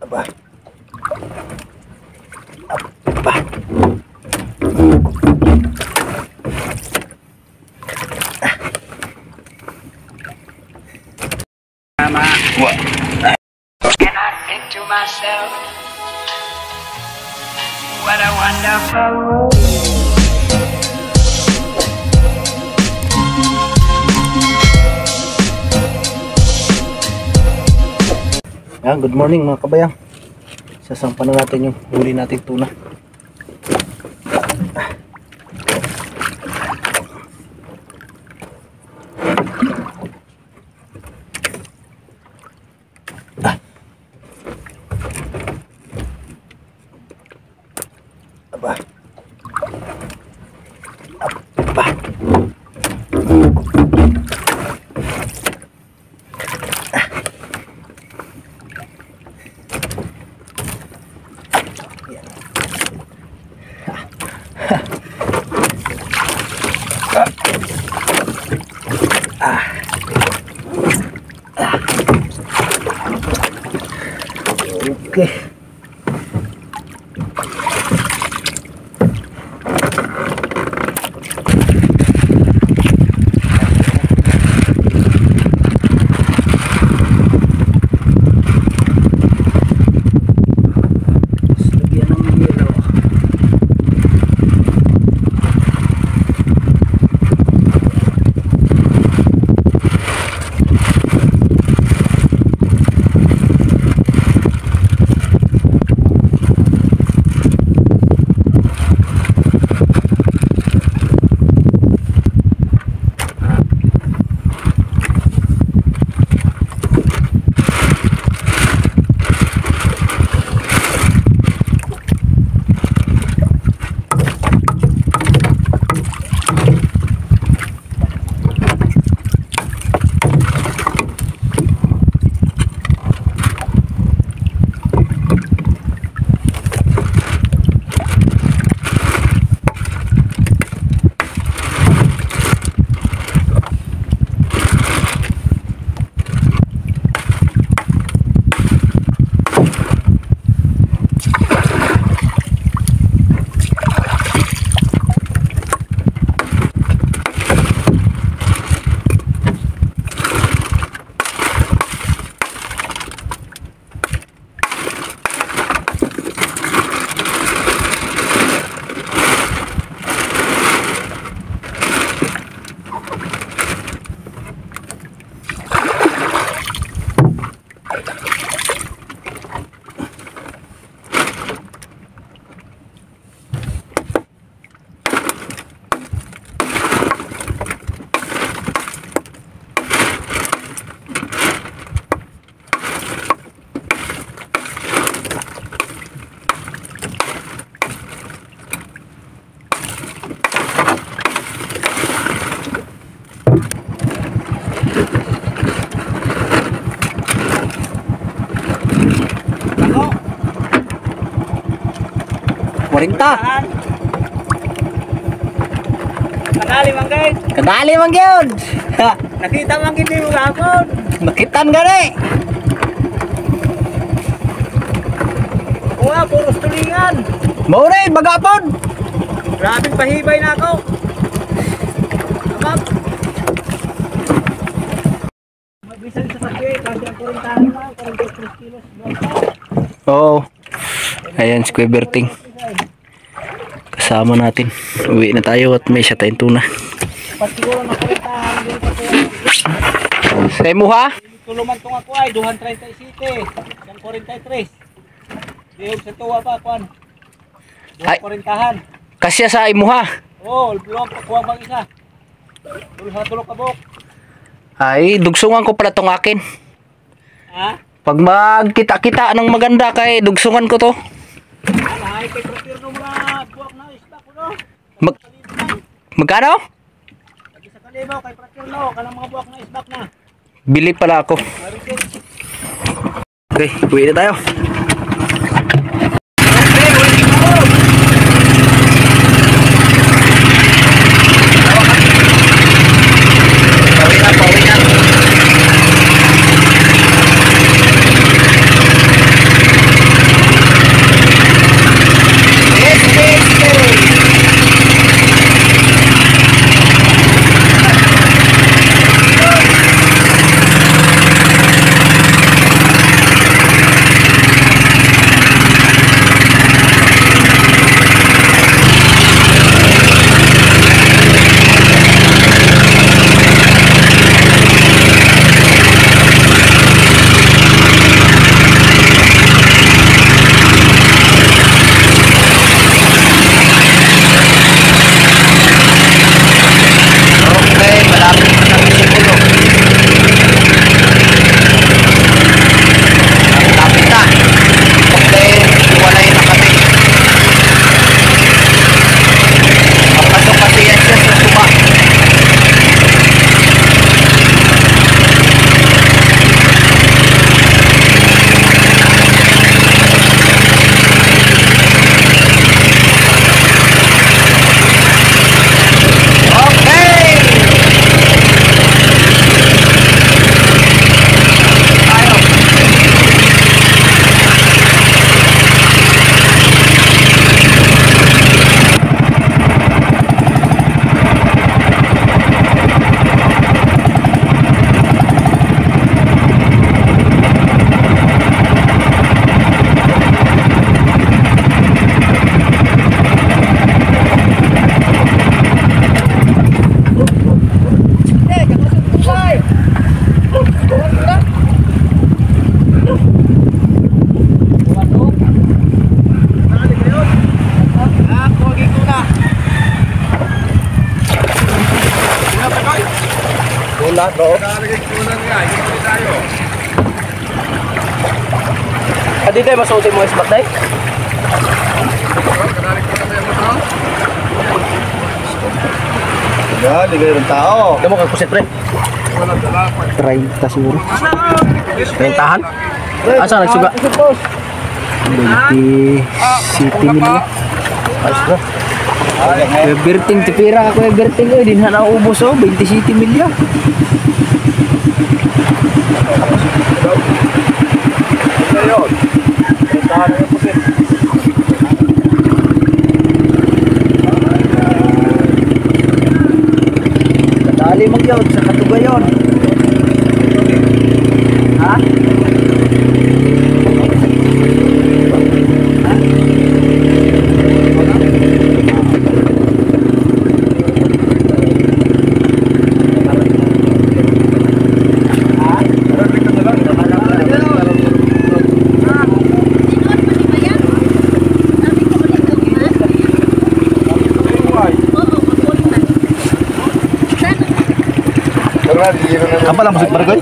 Aba. Aba. What? And I think to myself, what a wonderful world. Yan, good morning mga kabayang. Sasampan na natin yung huli nating tuna. Aba. Aba. Okay. Kadali man guys. Kadali man gyud. Nakita man gid mo gapon. Nakitan gani. Wa puros tulingan. Mao na bagapon. Grabing pahibay na ako. Abab. Magbisan sa sakit kasi ang kurintahan na 43 kilos. Oo. Ayan, square berting. Kasama natin. Uwi na tayo at may siya tayong tuna. Siguro na kurintahan din pa ko. Sa imo ha? Tuluman tong ako ay 237. Yang 43. Diyo sa tuwa pa kwan. Ay. Kurintahan. Kasya sa imo ha? Oh, blog kuha bang isa. Tulog ka bok. Ay, dugsungan ko pala tong akin. Ha? Pag magkita-kita ng maganda kay dugsungan ko to. Ay, kay prepare no mga buwak na isda ko no. Magkano? Lagi sa kalibaw kay prepare no kanang mga buwak na isda na. Bili pala ako. Okay, uwi na tayo. lahat, bro. Adi tayo, masuotin mo isbak tayo? Yan, di kayo ng tao. Ito mo kang kusit, pre. 30 siguro. 30-han? Asa nagsuga? 20 city nila. Ayos bro. Berting tipira ako yung berting ko. Hindi na naubos oh. 20 city milya. Kadali mag-yod sa Katugayon. Ha? Kapal ang musik barangay?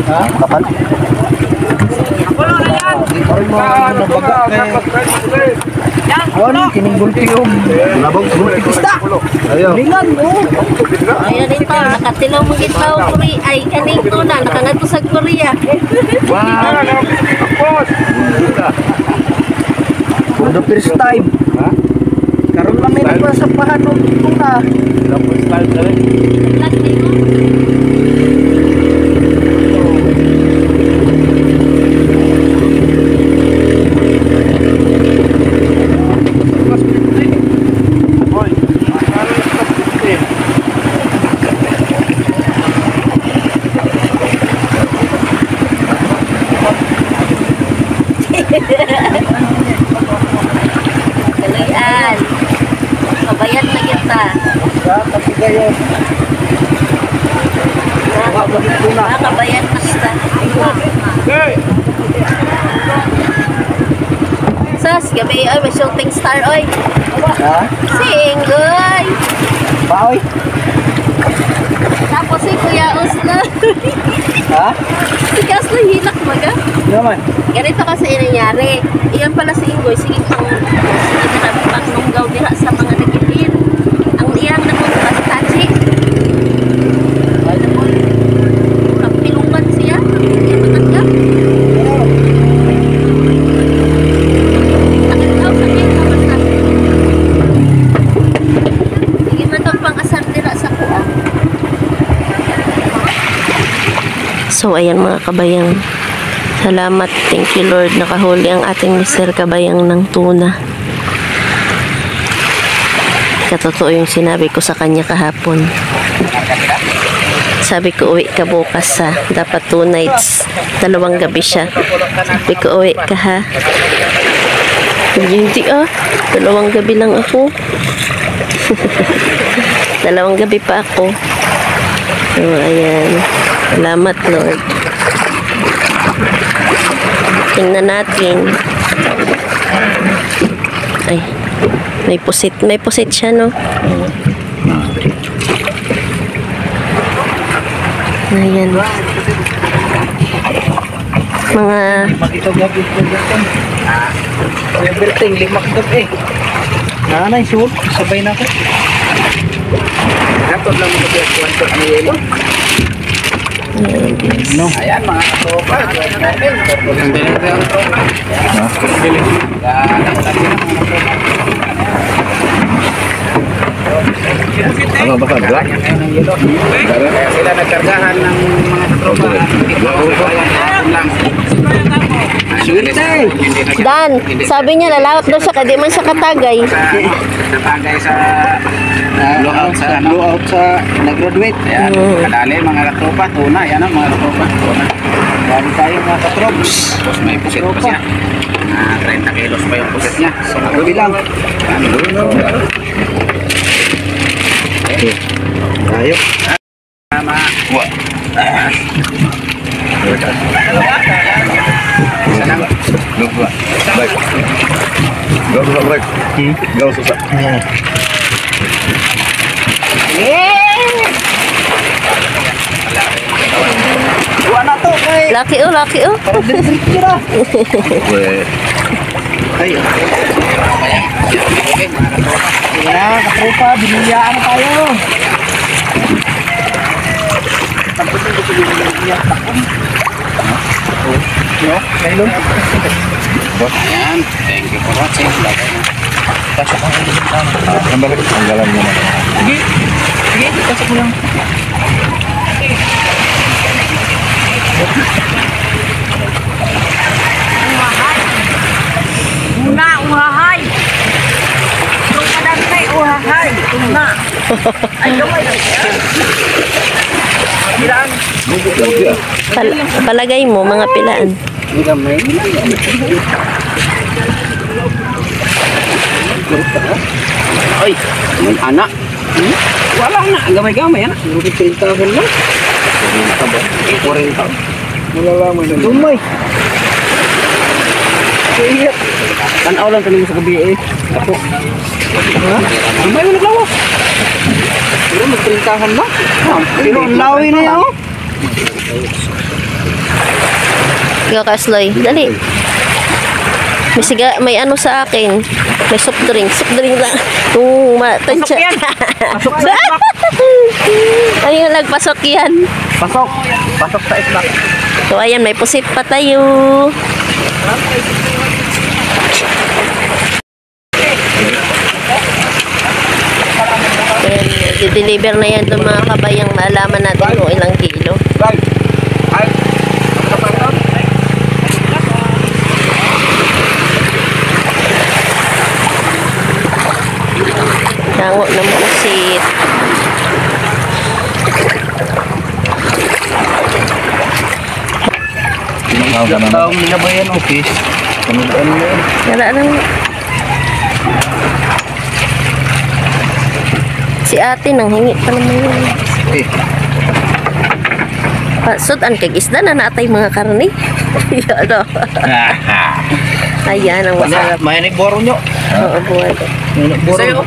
Ha? Kapal? Wala, kining gulpi yung labang gulpi kista. Lingan mo. Ayan ito, nakatilaw mo ito, ay kanito na, nakangato sa Korea. For the first time. Karoon kami nagpasapahan ng tuna. First time na rin. Kalayan. Kabayan na kita. Katugayon. Kabayan na kita. Sas, gabi ay may shooting star oy. Ha? Sing oy. Baoy? Tapos si Kuya Usna. Ha? Si Kasla hilak maga. Naman. Ganito kasi nangyari. Iyan pala si Ingoy. Sige na pagnunggaw diha sa mga nagilid. Ang iyang namunta si Tachi. Kapilungan siya. Iyan matangga. Takit daw sa kaya kamasa. Sige man daw pang-asar dira sa kuha. So ayan mga kabayang. Salamat, thank you Lord, nakahuli ang ating Mr. Kabayang ng tuna. Katotoo yung sinabi ko sa kanya kahapon. Sabi ko, uwi ka bukas ha. Dapat 2 nights. 2 gabi siya. Sabi ko, uwi ka ha. Hindi 2 gabi lang ako. 2 gabi pa ako. So, ayan. Salamat Lord. Tingnan natin. Ay, may pusit. May pusit siya, no? Ayan. Mga... Makitog-lagit ko dito. Berting, 5 kitog eh. Nanay, sure. Sabay na ko. Dapat lang mo kasi ang yelo. No. Ayan mga katropa. Ang bilis ang tropa. Ano ba ka? Black? Kaya sila nagkargahan ng mga katropa. Dan, sabi niya lalawat daw siya, kaya di man siya katagay. Natagay sa Blowout sa nag-graduate. Ayan, kadali mga katropa, tuna. Yan ang mga katropa, tuna. Dami tayo mga katrops. Tapos may pusit pa siya. 30 kilos pa yung pusit niya. So, Gabi lang. Okay. Tayo. tama. Gaw susah. Wala na to kay. Laki oh, laki oh. Parang diretso na. Ay, Sige na, katropa, biniyaan na tayo. ayan. Thank you for watching. Tanggalan mo na. Sige, sige, pasok mo lang. Una, uhahay. Yung kadantay, uhahay. Una. Ay, gamay lang. Palagay mo, mga pilaan. Ay, anak. Wala na, gamay-gamay yan. Siguro 30,000 lang. 40. Malalaman na. Dumay. Kaya, tanaw lang kanina sa gabi eh. Ako. Ha? Dumay mo naglawas. Pero mag-30,000 na. Pero ang lawi na yan. Ikaw Kasloy, dali. May siga, may ano sa akin. May soft drink. Soft drink lang. Matansya. Pasok sa isbak. Ano yung nagpasok yan? Pasok. Pasok sa isbak. So ayan, may pusit pa tayo. Ayan, i-deliver na yan doon mga kabayang malaman natin kung ilang kilo. Right. Ay. Nango ng pusit. Taong ninabayan office. Kanulaan mo yan. Wala lang. Si ate nang hingi pa naman yun. Sudan kag isda na natay mga karne. Ano? Ayan ang masarap. May nagboro nyo. Oo, buwan. May nagboro. Sa'yo.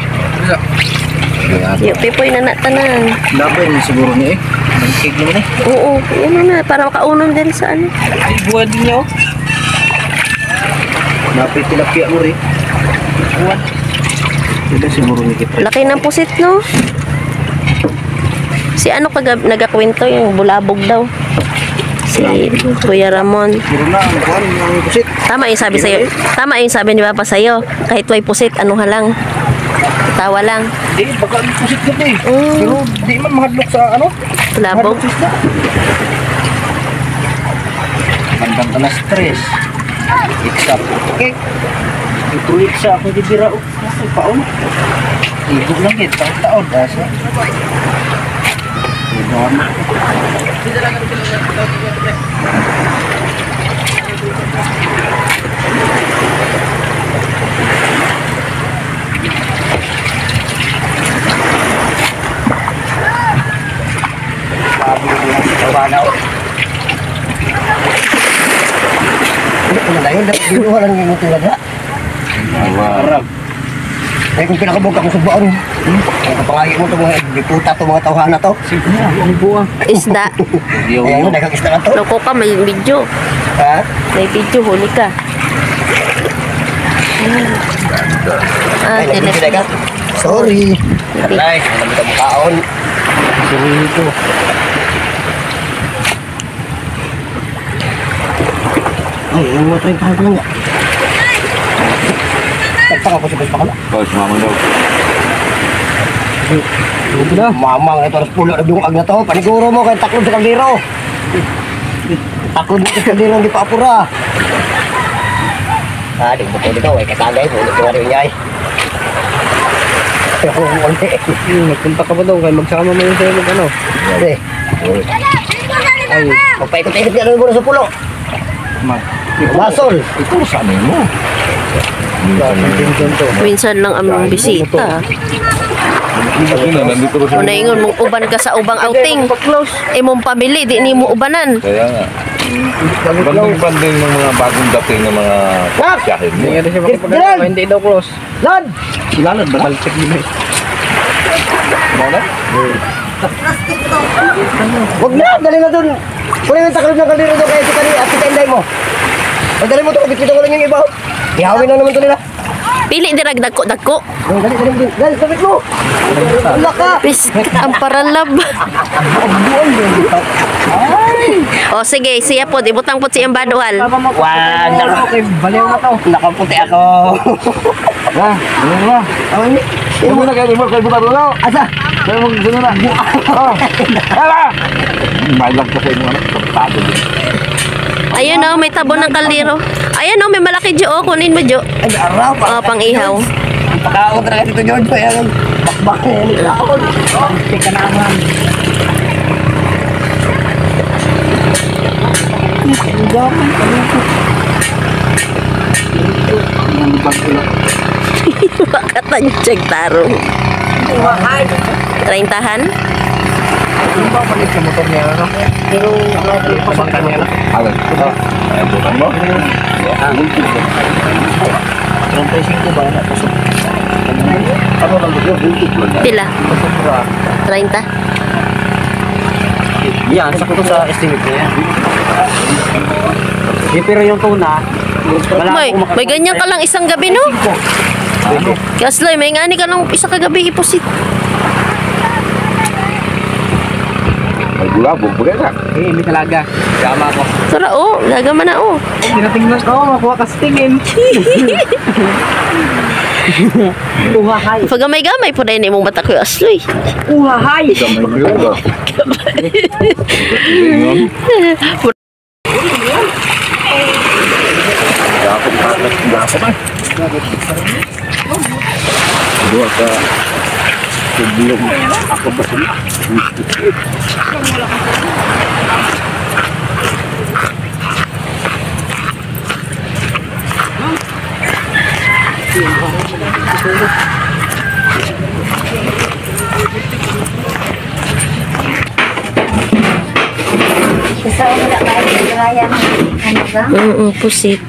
Yung pipoy na natanan. Labay na siguro niya eh. Nag-cake naman eh. Oo, yun na. Para makaunon din sa ano. Ay, buwan din niya oh. Napay tilapia mo rin. Buwan. Ito siguro ni Kitray. Laki ng pusit, no? Si ano nagakwento yung bulabog daw. Si Kuya Ramon. Siguro na, ang buwan, ang kusit. Tama yung sabi sa'yo. Tama yung sabi ni Papa sa'yo. Kahit may pusit, ano lang. Tawa lang. Hindi, baka ang kusit ka eh. Mm. Pero di man mahadlok sa ano. Bulabog. Mahadlok sa isda. Bandang ka na stress. Exam. Okay. Ito exam ako di bira. Ay, paon. Igog lang yun. Taon-taon. Asa. Igama. Sabi ko lang sa kabanaw. Ano na yun? Binuha lang yung talaga. Arab. Eh kung pinakabuka kong subuan, ang kapangagi mo ito mga diputa ito mga tauhan na to. Ang buwang. Isda. Ayan yun, nagkakista na to. Loko ka, may video. Ha? May video, huli ka. Ay, nagkakista ka. Sorry. Alay, alam ka mukhaon. Sorry ito. Ay, yung mga 30 ka lang nga. Tagtaka po si Bes Pakala. Oh, sumama daw. Ito na. Mamang, ito alas pulo na biyong na to. Paniguro mo kay taklod sa kaldero. Taklod mo sa kaldero, hindi pa apura. Ah, di buto dito, ay katagay. Ulit ko rin niya ay. Nagpunta ka ba daw? Kaya magsama mo yung sa'yo mag ano? Ay, Ay, magpaikot-ikot ka muna sa pulo. Masol. Ito sa amin mo. Minsan lang aming bisita. Nandito ko Kung naingon mong uban ka sa ubang outing, imong pamili, di ni mo ubanan. Kaya nga. Banding-banding ng mga bagong dating ng mga kahin mo. hindi nga siya makapagalaw. Hindi daw close. Lad! Silalan ba? Balsik nila eh. Ano na? Huwag na, dali na dun. Kunin yung takalog ng kaldero doon kaya si Kani at si Kainday mo. Ay, dali mo to, bit-bito ko lang yung iba. Ihawin lang naman to nila. Pili dirag dako. Dali, sabit mo. Wala ka. Pis, ang paralab. O sige, siya po, ibutang po siyang badual. Wag na. Baliw na to. Nakaputi ako. Ah, ano ba? Yung muna kayo buta dulu. Asa? Saya mau ke sini lah. Oh. Alah. Banyak kasi yung ano, tapo din. Ayun o, may tabo ng kaldero. Ayun o, may malaki Jo. Kunin mo Jo. Ay, araw pa. O, pang ihaw. Pagkaon talaga dito, George. Kaya bakbak na yan. Teka naman. Makatanya cek tarong. 30-han? Ano ba palit sa motor niya ano? Yung pasangkan niya. Alam. Bukan mo. Ah, 35 ba na pasok? Ano lang dito? Pila? 30? Yan, sakto to sa estimate niya. Pero yung tuna, May ganyan ka lang isang gabi, no? Kasloy, may ngani ka lang isa kagabi ipusit. Bulabog, bagay ka. Eh, may talaga. Gama ko. Tara, oh, gagama na, oh. Tinatingnan ko, makuha ka sa tingin. Uhahay. Pagamay-gamay po rin mong mata ko yung asloy. Uhahay. Dua ka sebelum aku pesen. Gusto mo na ba yung ano ba? Pusit.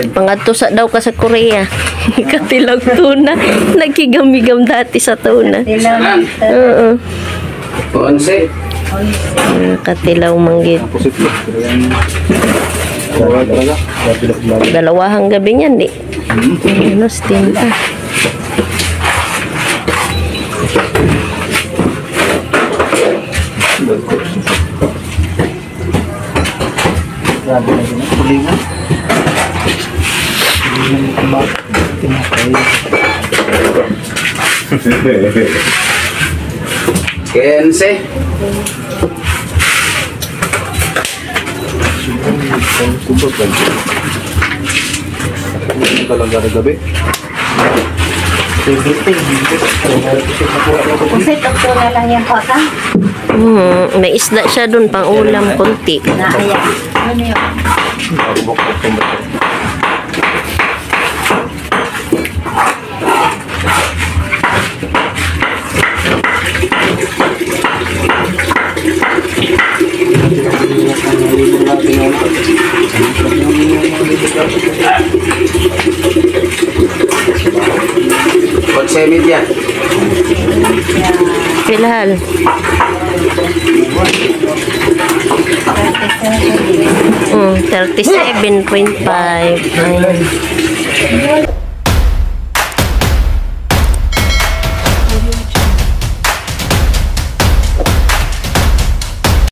Pangadto sa daw ka sa Korea. Katilaw tuna. Nagkigamigam dati sa tuna. Oo. Onse. Katilaw manggit. Dalawahang gabi niyan, di. Ano, stinta. Kense. Talaga na gabi. Kasi doktor na lang yan po, ka? May isda siya dun, pang ulam, konti. Ayan. Ano yun? Konse media. Pilhal. 37.5.